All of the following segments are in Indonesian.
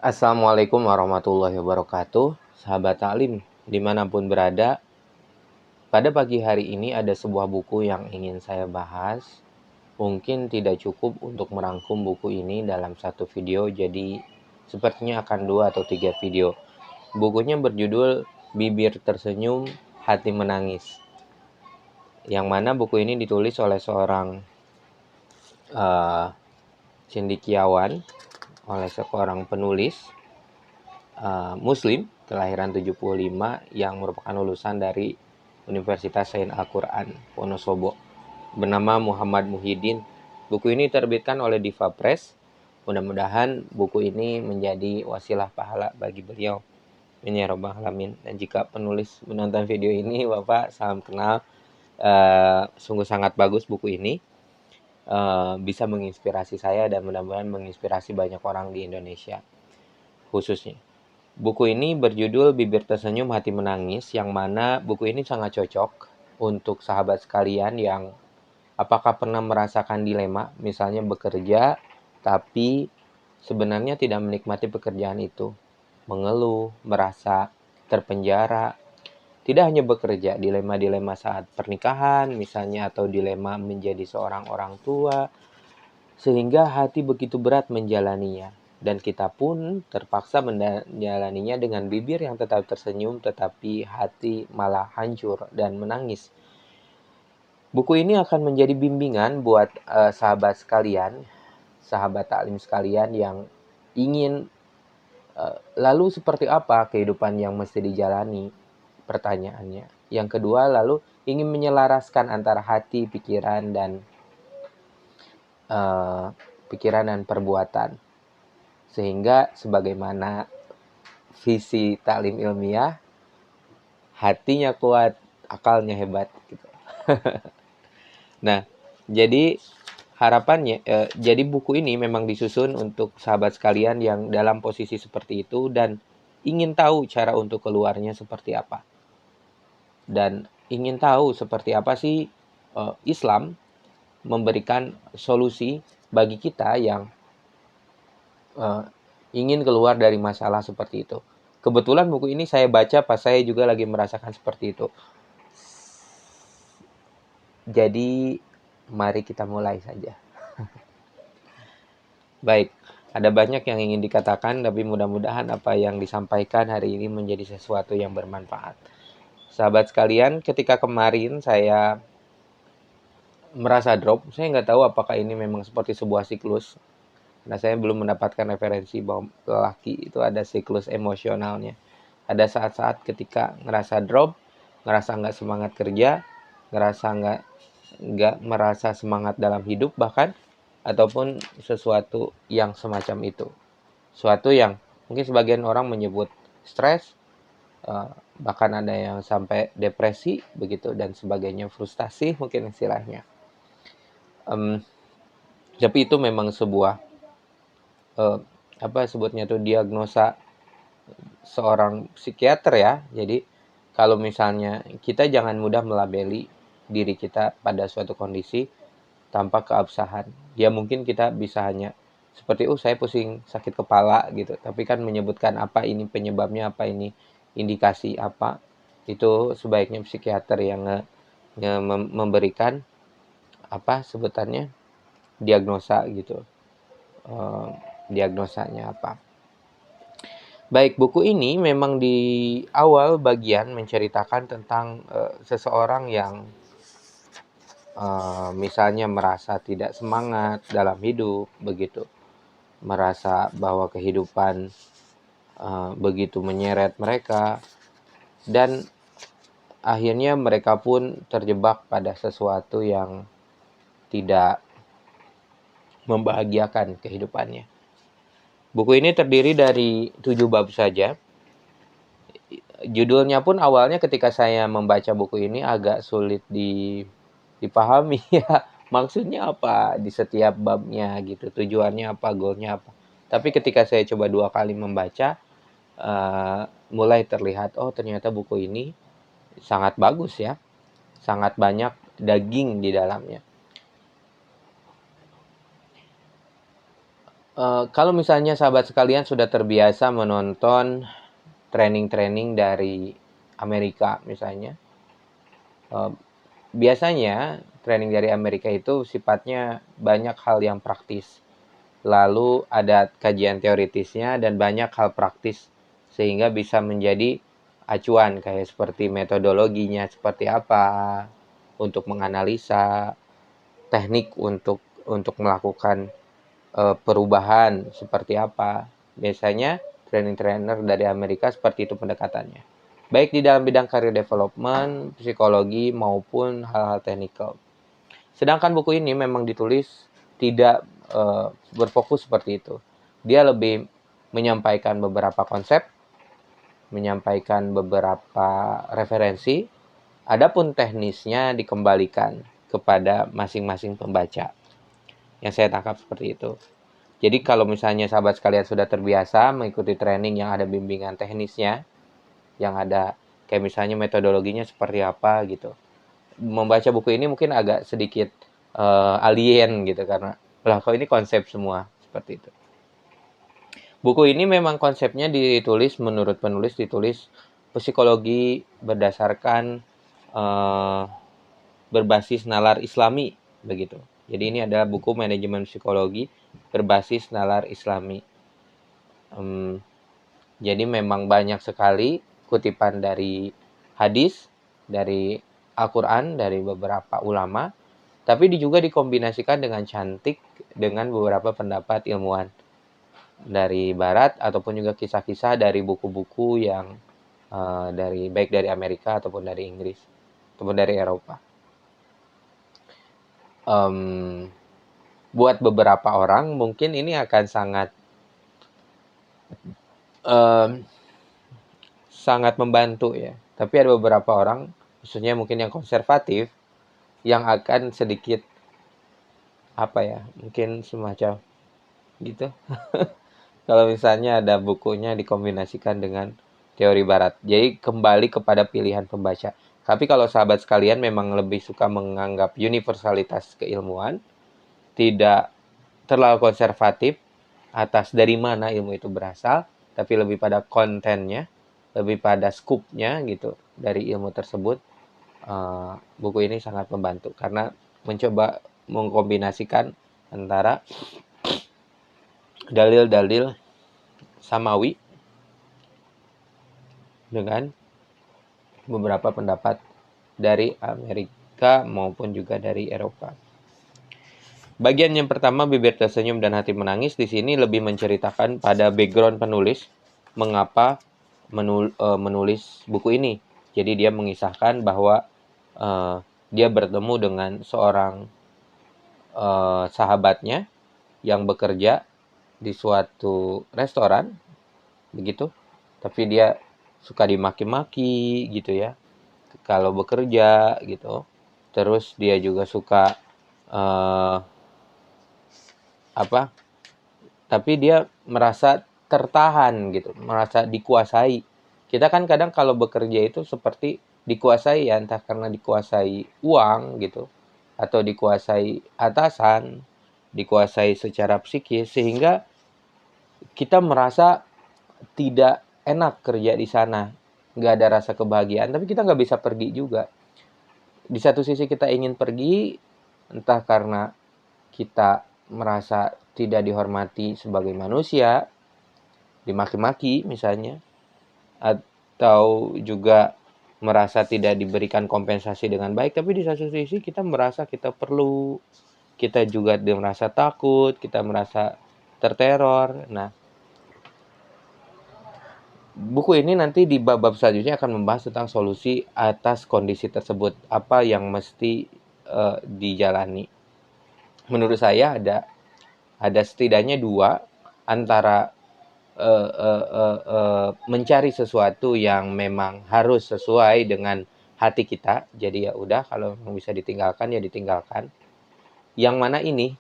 Assalamualaikum warahmatullahi wabarakatuh, sahabat taklim dimanapun berada. Pada pagi hari ini ada sebuah buku yang ingin saya bahas. Mungkin tidak cukup untuk merangkum buku ini dalam satu video, jadi sepertinya akan 2 atau 3 video. Bukunya berjudul Bibir Tersenyum, Hati Menangis, yang mana buku ini ditulis oleh seorang cendekiawan, oleh seorang penulis Muslim kelahiran 75 yang merupakan lulusan dari Universitas Sains Al-Quran Wonosobo, bernama Muhammad Muhyiddin. Buku ini terbitkan oleh Diva Press. Mudah-mudahan buku ini menjadi wasilah pahala bagi beliau. Amin ya rabbal alamin. Dan jika penulis menonton video ini, Bapak salam kenal. Sungguh sangat bagus buku ini. Bisa menginspirasi saya dan mudah-mudahan menginspirasi banyak orang di Indonesia khususnya. Buku ini berjudul Bibir Tersenyum Hati Menangis, yang mana buku ini sangat cocok untuk sahabat sekalian yang apakah pernah merasakan dilema, misalnya bekerja tapi sebenarnya tidak menikmati pekerjaan itu, mengeluh, merasa terpenjara. Tidak hanya bekerja, dilema-dilema saat pernikahan misalnya, atau dilema menjadi seorang orang tua, sehingga hati begitu berat menjalaninya. Dan kita pun terpaksa menjalaninya dengan bibir yang tetap tersenyum, tetapi hati malah hancur dan menangis. Buku ini akan menjadi bimbingan buat sahabat sekalian, sahabat taklim sekalian yang ingin lalu seperti apa kehidupan yang mesti dijalani, pertanyaannya. Yang kedua, lalu ingin menyelaraskan antara hati, pikiran dan perbuatan, sehingga sebagaimana visi taklim ilmiah, hatinya kuat, akalnya hebat gitu. Nah, jadi harapannya jadi buku ini memang disusun untuk sahabat sekalian yang dalam posisi seperti itu dan ingin tahu cara untuk keluarnya seperti apa, dan ingin tahu seperti apa sih Islam memberikan solusi bagi kita yang ingin keluar dari masalah seperti itu. Kebetulan buku ini saya baca pas saya juga lagi merasakan seperti itu. Jadi mari kita mulai saja. Baik, ada banyak yang ingin dikatakan, tapi mudah-mudahan apa yang disampaikan hari ini menjadi sesuatu yang bermanfaat. Sahabat sekalian, ketika kemarin saya merasa drop, saya nggak tahu apakah ini memang seperti sebuah siklus. Nah, saya belum mendapatkan referensi bahwa lelaki itu ada siklus emosionalnya. Ada saat-saat ketika ngerasa drop, ngerasa nggak semangat kerja, ngerasa nggak merasa semangat dalam hidup bahkan, ataupun sesuatu yang semacam itu. Suatu yang mungkin sebagian orang menyebut stres, bahkan ada yang sampai depresi begitu dan sebagainya, frustasi mungkin istilahnya. Tapi itu memang sebuah apa sebutnya tuh, diagnosa seorang psikiater ya. Jadi kalau misalnya kita jangan mudah melabeli diri kita pada suatu kondisi tanpa keabsahan. Ya mungkin kita bisa hanya seperti saya pusing sakit kepala gitu, tapi kan menyebutkan apa ini penyebabnya, apa ini indikasi apa, itu sebaiknya psikiater yang memberikan apa sebutannya, diagnosa gitu. Diagnosanya apa. Baik, buku ini memang di awal bagian menceritakan tentang seseorang yang misalnya merasa tidak semangat dalam hidup begitu, merasa bahwa kehidupan begitu menyeret mereka, dan akhirnya mereka pun terjebak pada sesuatu yang tidak membahagiakan kehidupannya. Buku ini terdiri dari 7 bab saja. Judulnya pun awalnya ketika saya membaca buku ini agak sulit dipahami ya, maksudnya apa di setiap babnya gitu, tujuannya apa, goalnya apa. Tapi ketika saya coba 2 kali membaca, mulai terlihat, oh ternyata buku ini sangat bagus ya, sangat banyak daging di dalamnya. Kalau misalnya sahabat sekalian sudah terbiasa menonton training-training dari Amerika misalnya, biasanya training dari Amerika itu sifatnya banyak hal yang praktis. Lalu ada kajian teoritisnya dan banyak hal praktis sehingga bisa menjadi acuan kayak seperti metodologinya seperti apa untuk menganalisa, teknik untuk melakukan perubahan seperti apa. Biasanya training trainer dari Amerika seperti itu pendekatannya. Baik di dalam bidang career development, psikologi maupun hal-hal teknikal. Sedangkan buku ini memang ditulis tidak berfokus seperti itu. Dia lebih menyampaikan beberapa konsep, menyampaikan beberapa referensi, adapun teknisnya dikembalikan kepada masing-masing pembaca. Yang saya tangkap seperti itu. Jadi kalau misalnya sahabat sekalian sudah terbiasa mengikuti training yang ada bimbingan teknisnya, yang ada kayak misalnya metodologinya seperti apa gitu. Membaca buku ini mungkin agak sedikit alien gitu karena lah kok ini konsep semua seperti itu. Buku ini memang konsepnya ditulis menurut penulis ditulis psikologi berdasarkan berbasis nalar Islami begitu. Jadi ini adalah buku manajemen psikologi berbasis nalar Islami. Jadi memang banyak sekali kutipan dari hadis, dari Al-Quran, dari beberapa ulama, tapi juga dikombinasikan dengan cantik dengan beberapa pendapat ilmuwan dari Barat ataupun juga kisah-kisah dari buku-buku yang baik dari Amerika ataupun dari Inggris ataupun dari Eropa. Buat beberapa orang mungkin ini akan sangat membantu ya. Tapi ada beberapa orang, khususnya mungkin yang konservatif, yang akan sedikit mungkin semacam gitu. Kalau misalnya ada bukunya dikombinasikan dengan teori Barat. Jadi kembali kepada pilihan pembaca. Tapi kalau sahabat sekalian memang lebih suka menganggap universalitas keilmuan, tidak terlalu konservatif atas dari mana ilmu itu berasal, tapi lebih pada kontennya, lebih pada skupnya gitu dari ilmu tersebut. Buku ini sangat membantu karena mencoba mengkombinasikan antara dalil-dalil samawi dengan beberapa pendapat dari Amerika maupun juga dari Eropa. Bagian yang pertama, Bibir Tersenyum dan Hati Menangis, di sini lebih menceritakan pada background penulis mengapa menulis buku ini. Jadi dia mengisahkan bahwa dia bertemu dengan seorang sahabatnya yang bekerja di suatu restoran, begitu. Tapi dia suka dimaki-maki gitu ya, kalau bekerja gitu. Terus dia juga suka tapi dia merasa tertahan gitu, merasa dikuasai. Kita kan kadang kalau bekerja itu seperti dikuasai ya, entah karena dikuasai uang gitu, atau dikuasai atasan, dikuasai secara psikis, sehingga kita merasa tidak enak kerja di sana, nggak ada rasa kebahagiaan, tapi kita nggak bisa pergi juga. Di satu sisi kita ingin pergi, entah karena kita merasa tidak dihormati sebagai manusia, dimaki-maki misalnya, atau juga merasa tidak diberikan kompensasi dengan baik, tapi di satu sisi kita merasa kita perlu, kita juga merasa takut, kita merasa terteror. Nah, buku ini nanti di bab-bab selanjutnya akan membahas tentang solusi atas kondisi tersebut, apa yang mesti dijalani. Menurut saya ada setidaknya dua, antara mencari sesuatu yang memang harus sesuai dengan hati kita. Jadi ya udah, kalau bisa ditinggalkan ya ditinggalkan. Yang mana ini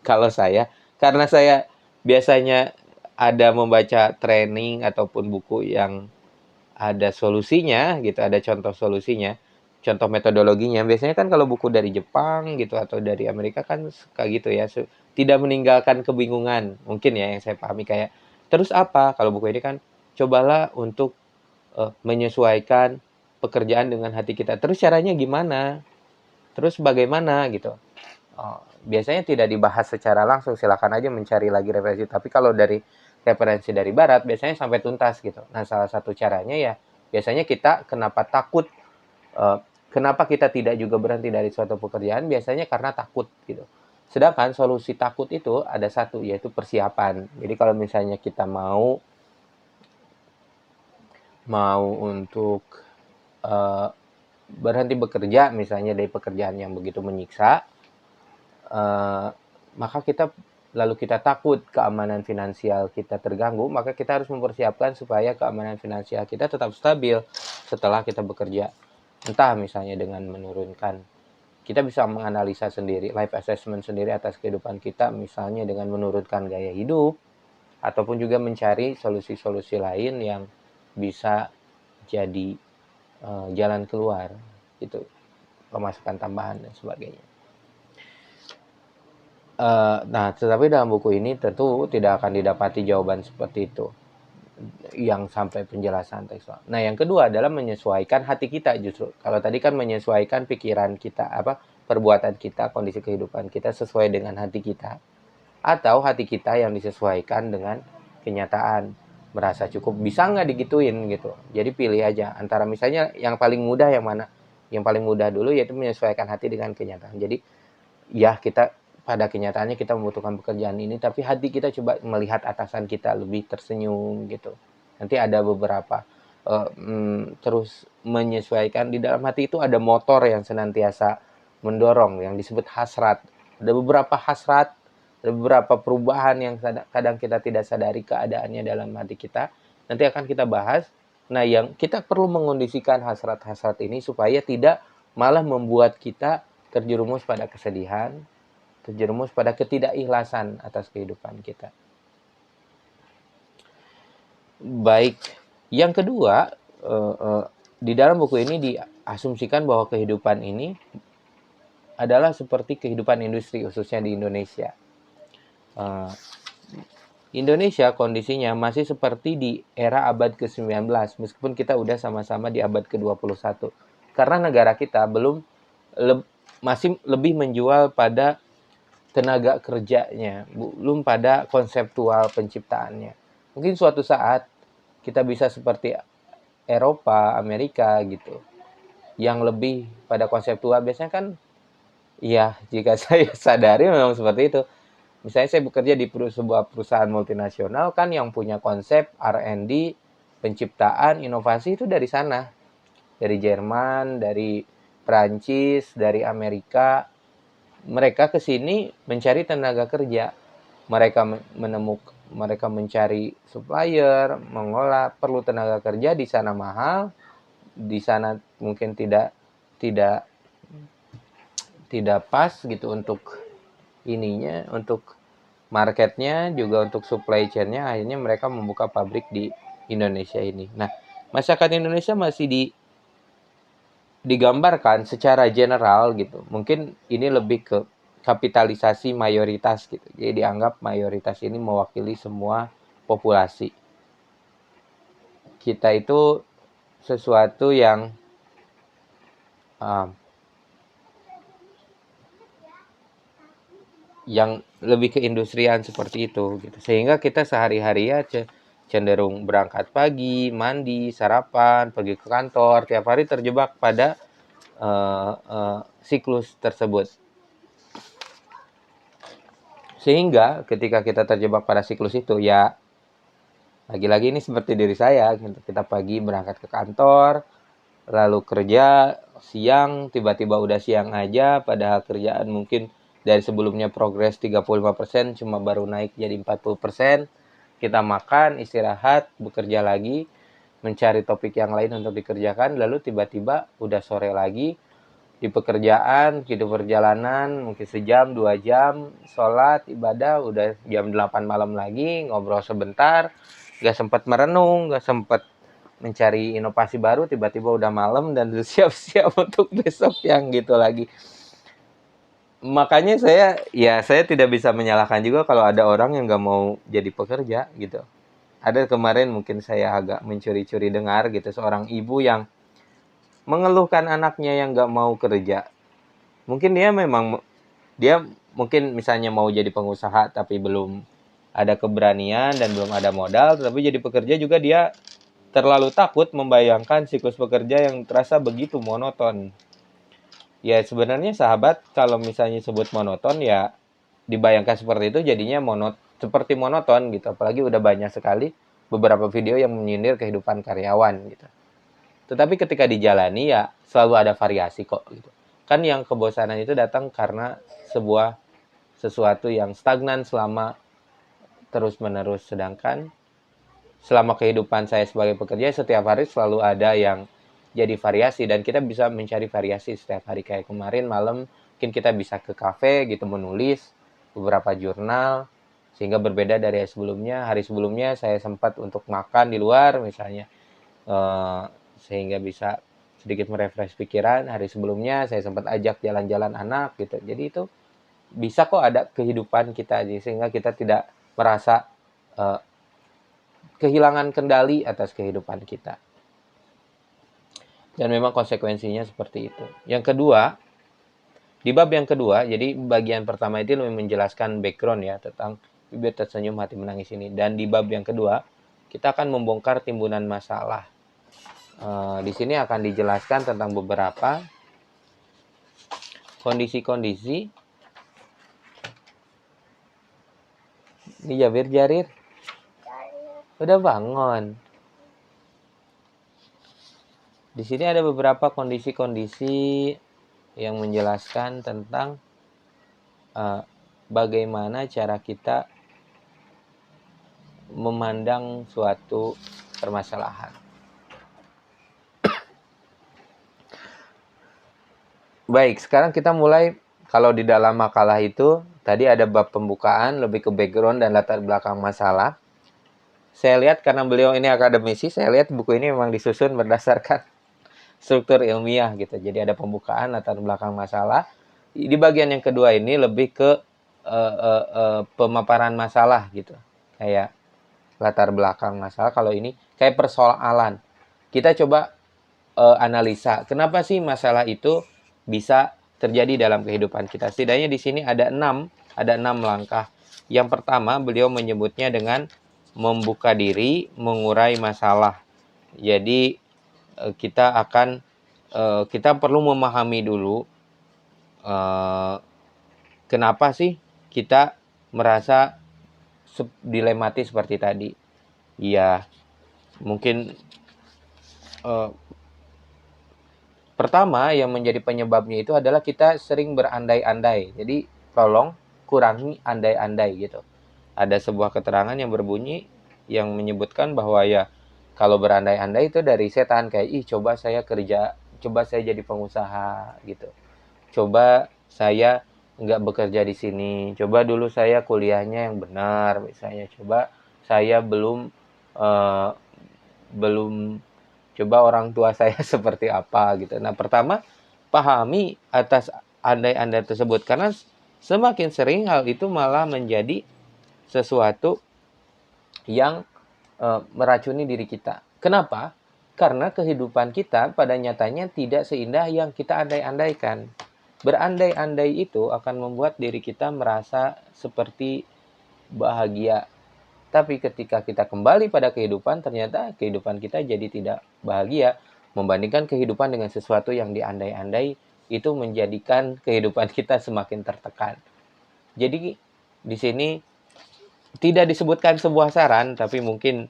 kalau saya, karena saya biasanya ada membaca training ataupun buku yang ada solusinya gitu, ada contoh solusinya. contoh metodologinya. Biasanya kan kalau buku dari Jepang gitu atau dari Amerika kan suka gitu ya, tidak meninggalkan kebingungan. Mungkin ya yang saya pahami kayak, terus apa? Kalau buku ini kan, cobalah untuk menyesuaikan pekerjaan dengan hati kita. Terus caranya gimana? Terus bagaimana gitu? Biasanya tidak dibahas secara langsung, silakan aja mencari lagi referensi. Tapi kalau dari referensi dari Barat, biasanya sampai tuntas gitu. Nah, salah satu caranya ya, biasanya kita kenapa takut, kenapa kita tidak juga berhenti dari suatu pekerjaan, biasanya karena takut gitu. Sedangkan solusi takut itu ada satu, yaitu persiapan. Jadi kalau misalnya kita mau untuk berhenti bekerja, misalnya dari pekerjaan yang begitu menyiksa, maka lalu kita takut keamanan finansial kita terganggu, maka kita harus mempersiapkan supaya keamanan finansial kita tetap stabil setelah kita bekerja. Entah misalnya dengan menurunkan, kita bisa menganalisa sendiri, life assessment sendiri atas kehidupan kita, misalnya dengan menurunkan gaya hidup, ataupun juga mencari solusi-solusi lain yang bisa jadi jalan keluar, gitu, pemasukan tambahan dan sebagainya. Nah, tetapi dalam buku ini tentu tidak akan didapati jawaban seperti itu, yang sampai penjelasan tekstual. Nah, yang kedua adalah menyesuaikan hati kita justru. Kalau tadi kan menyesuaikan pikiran kita, perbuatan kita, kondisi kehidupan kita sesuai dengan hati kita. Atau hati kita yang disesuaikan dengan kenyataan. Merasa cukup, bisa nggak digituin gitu. Jadi pilih aja antara misalnya yang paling mudah yang mana. Yang paling mudah dulu yaitu menyesuaikan hati dengan kenyataan. Jadi ya kita pada kenyataannya kita membutuhkan pekerjaan ini, tapi hati kita coba melihat atasan kita lebih tersenyum gitu. Nanti ada beberapa terus menyesuaikan. Di dalam hati itu ada motor yang senantiasa mendorong yang disebut hasrat. Ada beberapa hasrat, ada beberapa perubahan yang kadang kita tidak sadari keadaannya dalam hati kita. Nanti akan kita bahas. Nah, yang kita perlu mengondisikan hasrat-hasrat ini supaya tidak malah membuat kita terjerumus pada kesedihan, terjerumus pada ketidakikhlasan atas kehidupan kita. Baik, yang kedua, di dalam buku ini diasumsikan bahwa kehidupan ini adalah seperti kehidupan industri, khususnya di Indonesia. Indonesia kondisinya masih seperti di era abad ke-19, meskipun kita udah sama-sama di abad ke-21. Karena negara kita masih lebih menjual pada tenaga kerjanya, belum pada konseptual penciptaannya. Mungkin suatu saat kita bisa seperti Eropa, Amerika gitu, yang lebih pada konseptual. Biasanya kan, ya jika saya sadari memang seperti itu. Misalnya saya bekerja di sebuah perusahaan multinasional kan yang punya konsep R&D, penciptaan, inovasi itu dari sana. Dari Jerman, dari Prancis, dari Amerika. Mereka ke sini mencari tenaga kerja. Mereka mencari supplier, mengolah, perlu tenaga kerja, di sana mahal, di sana mungkin tidak pas gitu untuk ininya, untuk marketnya, juga untuk supply chain-nya. Akhirnya mereka membuka pabrik di Indonesia ini. Nah, masyarakat Indonesia masih digambarkan secara general gitu. Mungkin ini lebih ke kapitalisasi mayoritas gitu. Jadi dianggap mayoritas ini mewakili semua populasi. Kita itu sesuatu yang lebih keindustrian seperti itu gitu. Sehingga kita sehari-hari ya cenderung berangkat pagi, mandi, sarapan, pergi ke kantor, tiap hari terjebak pada siklus tersebut. Sehingga ketika kita terjebak pada siklus itu, ya lagi-lagi ini seperti diri saya, kita pagi berangkat ke kantor, lalu kerja siang, tiba-tiba udah siang aja, padahal kerjaan mungkin dari sebelumnya progres 35%, cuma baru naik jadi 40%. Kita makan, istirahat, bekerja lagi, mencari topik yang lain untuk dikerjakan, lalu tiba-tiba udah sore lagi, di pekerjaan, hidup perjalanan, mungkin sejam, 2 jam, sholat, ibadah, udah jam 8 malam lagi, ngobrol sebentar, gak sempat merenung, gak sempat mencari inovasi baru, tiba-tiba udah malam dan siap-siap untuk besok yang gitu lagi. Makanya saya tidak bisa menyalahkan juga kalau ada orang yang nggak mau jadi pekerja gitu. Ada kemarin mungkin saya agak mencuri-curi dengar gitu, seorang ibu yang mengeluhkan anaknya yang nggak mau kerja. Mungkin dia mungkin misalnya mau jadi pengusaha tapi belum ada keberanian dan belum ada modal, tapi jadi pekerja juga dia terlalu takut membayangkan siklus pekerja yang terasa begitu monoton. Ya sebenarnya sahabat, kalau misalnya sebut monoton ya dibayangkan seperti itu jadinya seperti monoton gitu. Apalagi udah banyak sekali beberapa video yang menyindir kehidupan karyawan gitu. Tetapi ketika dijalani ya selalu ada variasi kok gitu. Kan yang kebosanan itu datang karena sesuatu yang stagnan selama terus-menerus. Sedangkan selama kehidupan saya sebagai pekerja, setiap hari selalu ada yang jadi variasi. Dan kita bisa mencari variasi setiap hari. Kayak kemarin malam, mungkin kita bisa ke kafe gitu, menulis beberapa jurnal. Sehingga berbeda dari hari sebelumnya saya sempat untuk makan di luar misalnya. Sehingga bisa sedikit merefresh pikiran. Hari sebelumnya saya sempat ajak jalan-jalan anak gitu. Jadi itu bisa kok ada kehidupan kita aja, sehingga kita tidak merasa uh, kehilangan kendali atas kehidupan kita. Dan memang konsekuensinya seperti itu. Yang kedua, di bab yang kedua, jadi bagian pertama itu lebih menjelaskan background ya tentang bibir tersenyum hati menangis ini. Dan di bab yang kedua, kita akan membongkar timbunan masalah. Di sini akan dijelaskan tentang beberapa kondisi-kondisi. Ini Jarir, udah bangun. Di sini ada beberapa kondisi-kondisi yang menjelaskan tentang bagaimana cara kita memandang suatu permasalahan. Baik, sekarang kita mulai. Kalau di dalam makalah itu tadi ada bab pembukaan, lebih ke background dan latar belakang masalah. Saya lihat karena beliau ini akademisi, saya lihat buku ini memang disusun berdasarkan struktur ilmiah gitu. Jadi ada pembukaan, latar belakang masalah. Di bagian yang kedua ini lebih ke pemaparan masalah gitu. Kayak latar belakang masalah. Kalau ini kayak persoalan. Kita coba analisa. Kenapa sih masalah itu bisa terjadi dalam kehidupan kita? Setidaknya di sini ada 6 langkah. Yang pertama, beliau menyebutnya dengan membuka diri, mengurai masalah. Jadi kita perlu memahami dulu kenapa sih kita merasa dilematis seperti tadi. Ya, mungkin pertama yang menjadi penyebabnya itu adalah kita sering berandai-andai. Jadi tolong kurangi andai-andai gitu. Ada sebuah keterangan yang berbunyi yang menyebutkan bahwa ya kalau berandai-andai itu dari setan, kayak coba saya jadi pengusaha gitu. Coba saya nggak bekerja di sini. Coba dulu saya kuliahnya yang benar misalnya. Coba saya belum coba orang tua saya seperti apa gitu. Nah, pertama pahami atas andai-andai tersebut, karena semakin sering hal itu malah menjadi sesuatu yang meracuni diri kita. Kenapa? Karena kehidupan kita pada nyatanya tidak seindah yang kita andai-andaikan. Berandai-andai itu akan membuat diri kita merasa seperti bahagia. Tapi ketika kita kembali pada kehidupan, ternyata kehidupan kita jadi tidak bahagia. Membandingkan kehidupan dengan sesuatu yang diandai-andai, itu menjadikan kehidupan kita semakin tertekan. Jadi di sini tidak disebutkan sebuah saran, tapi mungkin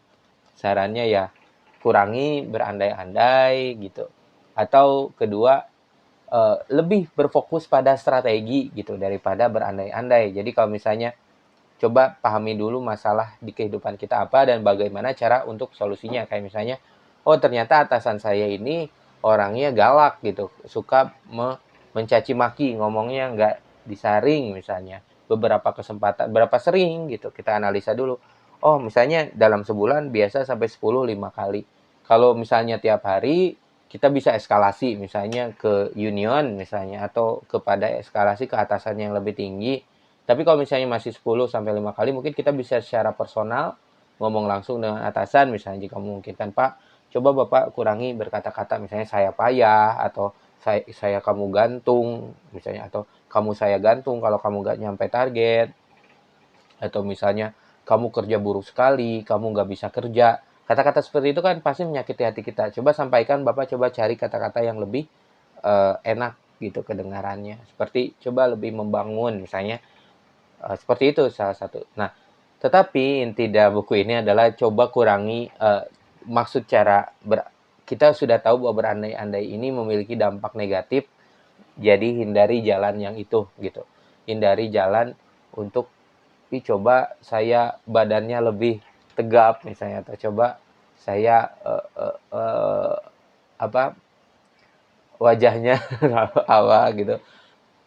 sarannya ya kurangi berandai-andai gitu. Atau kedua, lebih berfokus pada strategi gitu daripada berandai-andai. Jadi kalau misalnya coba pahami dulu masalah di kehidupan kita apa dan bagaimana cara untuk solusinya. Kayak misalnya, oh ternyata atasan saya ini orangnya galak gitu, suka mencaci maki, ngomongnya nggak disaring misalnya. Beberapa kesempatan, berapa sering gitu, kita analisa dulu. Oh misalnya dalam sebulan biasa sampai 5 kali. Kalau misalnya tiap hari, kita bisa eskalasi misalnya ke union misalnya, atau kepada eskalasi ke atasan yang lebih tinggi. Tapi kalau misalnya masih 10 sampai 5 kali, mungkin kita bisa secara personal ngomong langsung dengan atasan misalnya, jika memungkinkan, Pak, coba Bapak kurangi berkata-kata, misalnya saya payah, atau saya kamu gantung misalnya, atau kamu saya gantung kalau kamu nggak nyampe target, atau misalnya kamu kerja buruk sekali, kamu nggak bisa kerja. Kata-kata seperti itu kan pasti menyakiti hati kita. Coba sampaikan, Bapak coba cari kata-kata yang lebih enak gitu kedengarannya. Seperti coba lebih membangun misalnya, seperti itu salah satu. Nah, tetapi inti dari buku ini adalah coba kurangi maksud cara kita sudah tahu bahwa berandai-andai ini memiliki dampak negatif, jadi hindari jalan yang itu gitu. Hindari jalan untuk coba saya badannya lebih tegap misalnya, atau coba saya apa wajahnya apa gitu.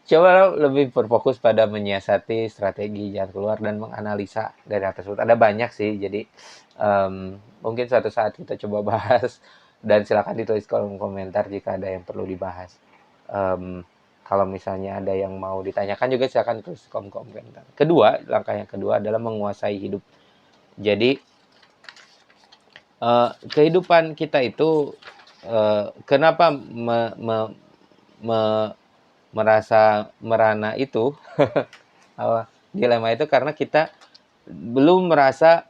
Coba lebih berfokus pada menyiasati strategi jalan keluar dan menganalisa dari hal tersebut. Ada banyak sih, jadi mungkin suatu saat kita coba bahas, dan silakan ditulis kolom komentar jika ada yang perlu dibahas. Um, Kalau misalnya ada yang mau ditanyakan juga silakan tulis kolom komentar. Kedua, langkah yang kedua adalah menguasai hidup. Jadi kehidupan kita itu kenapa merasa merana itu dilema itu, karena kita belum merasa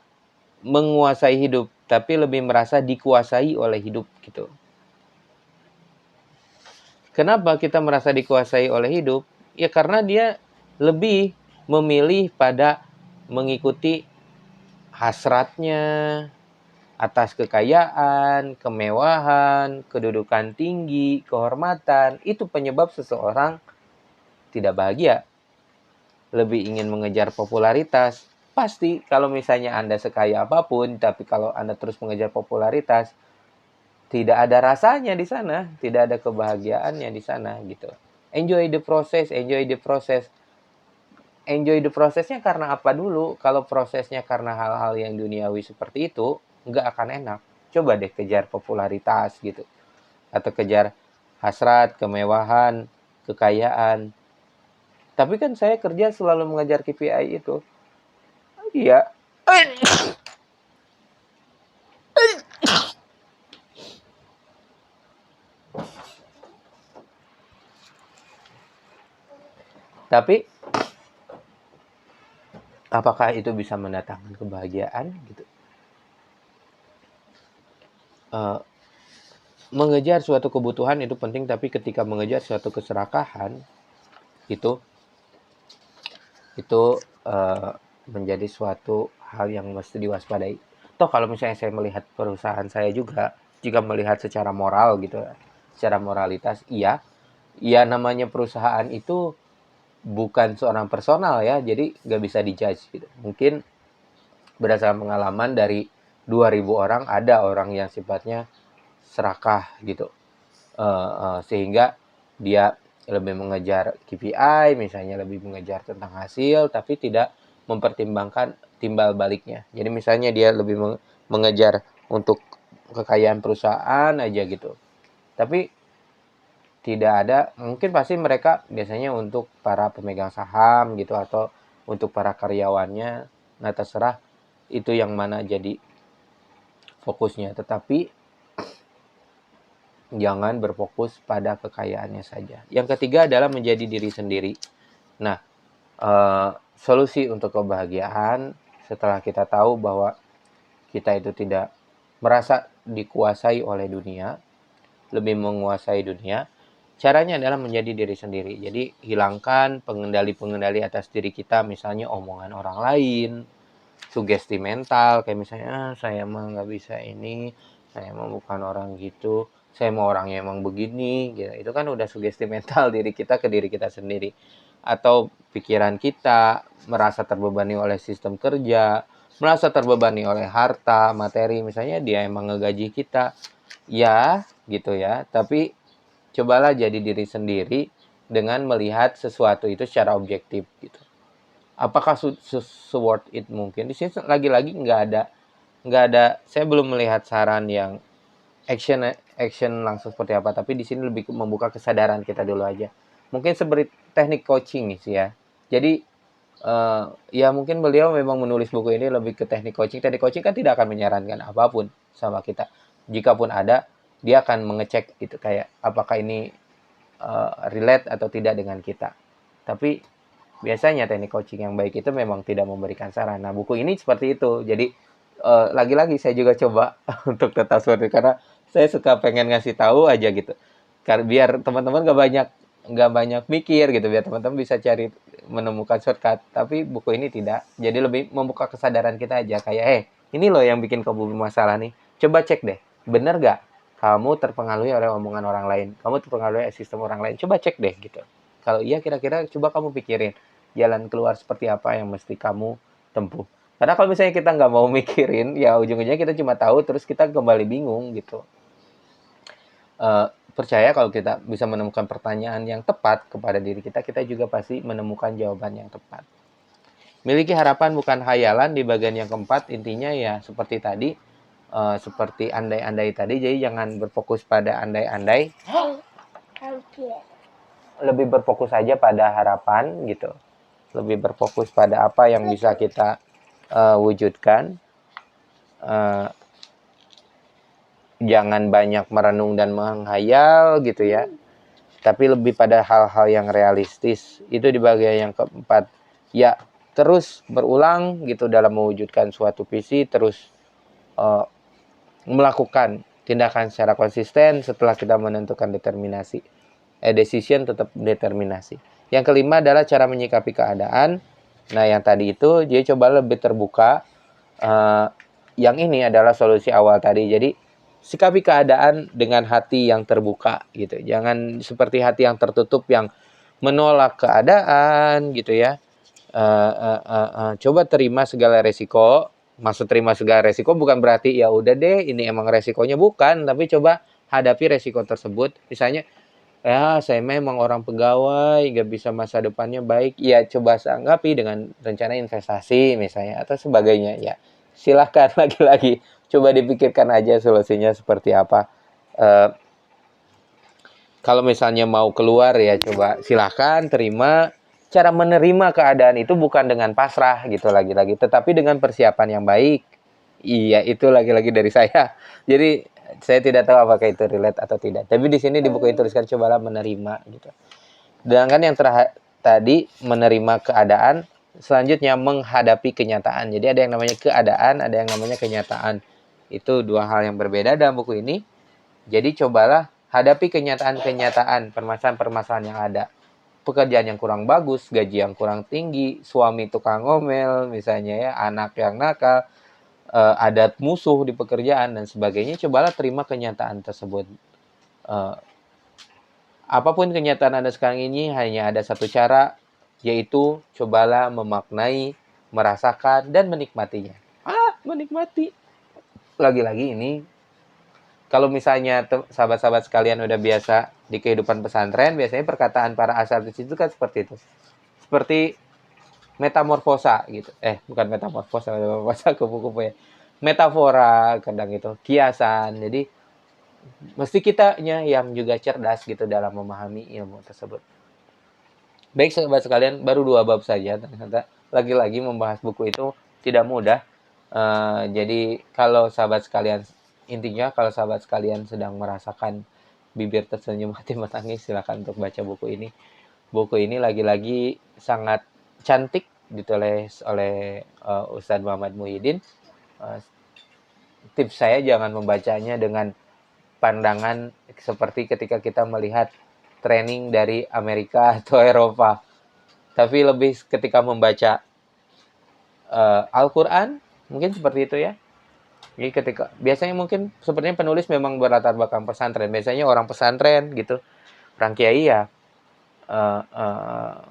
menguasai hidup, tapi lebih merasa dikuasai oleh hidup gitu. Kenapa kita merasa dikuasai oleh hidup? Ya karena dia lebih memilih pada mengikuti hasratnya atas kekayaan, kemewahan, kedudukan tinggi, kehormatan. Itu penyebab seseorang tidak bahagia. Lebih ingin mengejar popularitas. Pasti kalau misalnya Anda sekaya apapun, tapi kalau Anda terus mengejar popularitas, tidak ada rasanya di sana, tidak ada kebahagiaannya di sana gitu. Enjoy the process, enjoy the process. Enjoy the prosesnya karena apa dulu? Kalau prosesnya karena hal-hal yang duniawi seperti itu, nggak akan enak. Coba deh kejar popularitas gitu, atau kejar hasrat, kemewahan, kekayaan. Tapi kan saya kerja selalu mengejar KPI itu. Iya. Tapi apakah itu bisa mendatangkan kebahagiaan gitu? Mengejar suatu kebutuhan itu penting, tapi ketika mengejar suatu keserakahan itu menjadi suatu hal yang mesti diwaspadai. Toh kalau misalnya saya melihat perusahaan saya juga, jika melihat secara moral gitu, secara moralitas, iya, namanya perusahaan itu bukan seorang personal ya, jadi nggak bisa dijudge gitu. Mungkin berdasarkan pengalaman dari 2000 orang, ada orang yang sifatnya serakah gitu, sehingga dia lebih mengejar KPI, misalnya lebih mengejar tentang hasil, tapi tidak mempertimbangkan timbal baliknya. Jadi misalnya dia lebih mengejar untuk kekayaan perusahaan aja gitu, tapi tidak ada, mungkin pasti mereka biasanya untuk para pemegang saham gitu, atau untuk para karyawannya. Nah, terserah itu yang mana jadi fokusnya, tetapi jangan berfokus pada kekayaannya saja. Yang ketiga adalah menjadi diri sendiri. Nah, solusi untuk kebahagiaan setelah kita tahu bahwa kita itu tidak merasa dikuasai oleh dunia, lebih menguasai dunia, caranya adalah menjadi diri sendiri. Jadi hilangkan pengendali-pengendali atas diri kita, misalnya omongan orang lain, sugesti mental, kayak misalnya saya mah nggak bisa ini, saya mah bukan orang gitu, saya mau orangnya emang begini gitu. Itu kan udah sugesti mental diri kita ke diri kita sendiri. Atau pikiran kita merasa terbebani oleh sistem kerja, merasa terbebani oleh harta materi, misalnya dia emang ngegaji kita ya gitu ya, tapi cobalah jadi diri sendiri dengan melihat sesuatu itu secara objektif gitu. Apakah worth it? Mungkin di sini lagi-lagi nggak ada, saya belum melihat saran yang action action langsung seperti apa, tapi di sini lebih membuka kesadaran kita dulu aja. Mungkin seperti teknik coaching nih sih ya. Jadi ya mungkin beliau memang menulis buku ini lebih ke teknik coaching. Teknik coaching kan tidak akan menyarankan apapun sama kita. Jikapun ada, dia akan mengecek gitu kayak apakah ini relate atau tidak dengan kita. Tapi biasanya teknik coaching yang baik itu memang tidak memberikan saran. Nah, buku ini seperti itu. Jadi lagi-lagi saya juga coba untuk tetap seperti itu, karena saya suka pengen ngasih tahu aja gitu. Karena biar teman-teman nggak banyak mikir gitu, biar teman-teman bisa cari menemukan shortcut. Tapi buku ini tidak. Jadi lebih membuka kesadaran kita aja kayak ini loh yang bikin kamu bermasalah nih. Coba cek deh, bener nggak kamu terpengaruhi oleh omongan orang lain? Kamu terpengaruhi oleh sistem orang lain? Coba cek deh gitu. Kalau iya, kira-kira coba kamu pikirin jalan keluar seperti apa yang mesti kamu tempuh. Karena kalau misalnya kita nggak mau mikirin, ya ujung-ujungnya kita cuma tahu, terus kita kembali bingung gitu. Percaya kalau kita bisa menemukan pertanyaan yang tepat kepada diri kita, kita juga pasti menemukan jawaban yang tepat. Miliki harapan bukan hayalan di bagian yang keempat, intinya ya seperti tadi, seperti andai-andai tadi, jadi jangan berfokus pada andai-andai, lebih berfokus saja pada harapan gitu. Lebih berfokus pada apa yang bisa kita wujudkan. Jangan banyak merenung dan menghayal gitu ya, tapi lebih pada hal-hal yang realistis. Itu di bagian yang keempat. Ya, terus berulang gitu dalam mewujudkan suatu visi, terus melakukan tindakan secara konsisten setelah kita menentukan determinasi. Decision tetap determinasi. Yang kelima adalah cara menyikapi keadaan. Nah, yang tadi itu dia coba lebih terbuka. Yang ini adalah solusi awal tadi. Jadi sikapi keadaan dengan hati yang terbuka gitu. Jangan seperti hati yang tertutup yang menolak keadaan gitu ya. Coba terima segala resiko. Maksud terima segala resiko bukan berarti ya udah deh ini emang resikonya, bukan, tapi coba hadapi resiko tersebut. Misalnya ya saya memang orang pegawai, nggak bisa masa depannya baik, ya coba sanggapi dengan rencana investasi misalnya atau sebagainya. Ya silahkan lagi-lagi coba dipikirkan aja solusinya seperti apa. Kalau misalnya mau keluar ya coba silahkan terima. Cara menerima keadaan itu bukan dengan pasrah gitu lagi-lagi, tetapi dengan persiapan yang baik. Iya, itu lagi-lagi dari saya. Jadi saya tidak tahu apakah itu relate atau tidak. Tapi di sini di buku itu tuliskan cobalah menerima gitu. Sedangkan yang tadi menerima keadaan, selanjutnya menghadapi kenyataan. Jadi ada yang namanya keadaan, ada yang namanya kenyataan. Itu dua hal yang berbeda dalam buku ini. Jadi cobalah hadapi kenyataan-kenyataan, permasalahan-permasalahan yang ada. Pekerjaan yang kurang bagus, gaji yang kurang tinggi, suami tukang ngomel misalnya ya, anak yang nakal, ada musuh di pekerjaan dan sebagainya. Cobalah terima kenyataan tersebut. Apapun kenyataan Anda sekarang ini, hanya ada satu cara, yaitu cobalah memaknai, merasakan, dan menikmatinya. Menikmati. Lagi-lagi ini, kalau misalnya sahabat-sahabat sekalian udah biasa di kehidupan pesantren, biasanya perkataan para asatidz itu kan seperti itu. Seperti metamorfosa gitu. Bukan metamorfosa kupu-kupu ya. Metafora kadang itu, kiasan. Jadi mesti kitanya yang juga cerdas gitu dalam memahami ilmu tersebut. Baik sahabat sekalian, baru 2 bab saja. Ternyata lagi-lagi membahas buku itu tidak mudah. Jadi kalau sahabat sekalian, intinya kalau sahabat sekalian sedang merasakan bibir tersenyum, hati menangis, silakan untuk baca buku ini. Buku ini lagi-lagi sangat cantik ditulis oleh Ustadz Muhammad Muhyiddin. Tips saya jangan membacanya dengan pandangan seperti ketika kita melihat training dari Amerika atau Eropa, tapi lebih ketika membaca Al-Quran, mungkin seperti itu ya. Jadi ketika biasanya mungkin sepertinya penulis memang berlatar belakang pesantren, biasanya orang pesantren gitu, orang kiai ya,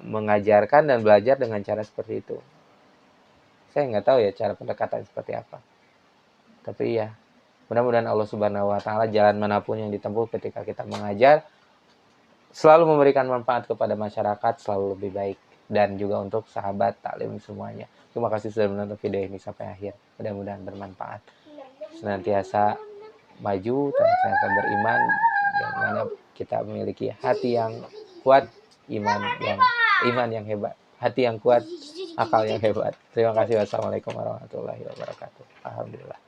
mengajarkan dan belajar dengan cara seperti itu. Saya nggak tahu ya cara pendekatan seperti apa, tapi ya mudah-mudahan Allah Subhanahu Wa Taala jalan manapun yang ditempuh ketika kita mengajar selalu memberikan manfaat kepada masyarakat, selalu lebih baik, dan juga untuk sahabat taklim semuanya. Terima kasih sudah menonton video ini sampai akhir. Mudah-mudahan bermanfaat. Senantiasa maju, senantiasa beriman, yang mana kita memiliki hati yang kuat, iman yang hebat, hati yang kuat, akal yang hebat. Terima kasih. Wassalamualaikum warahmatullahi wabarakatuh. Alhamdulillah.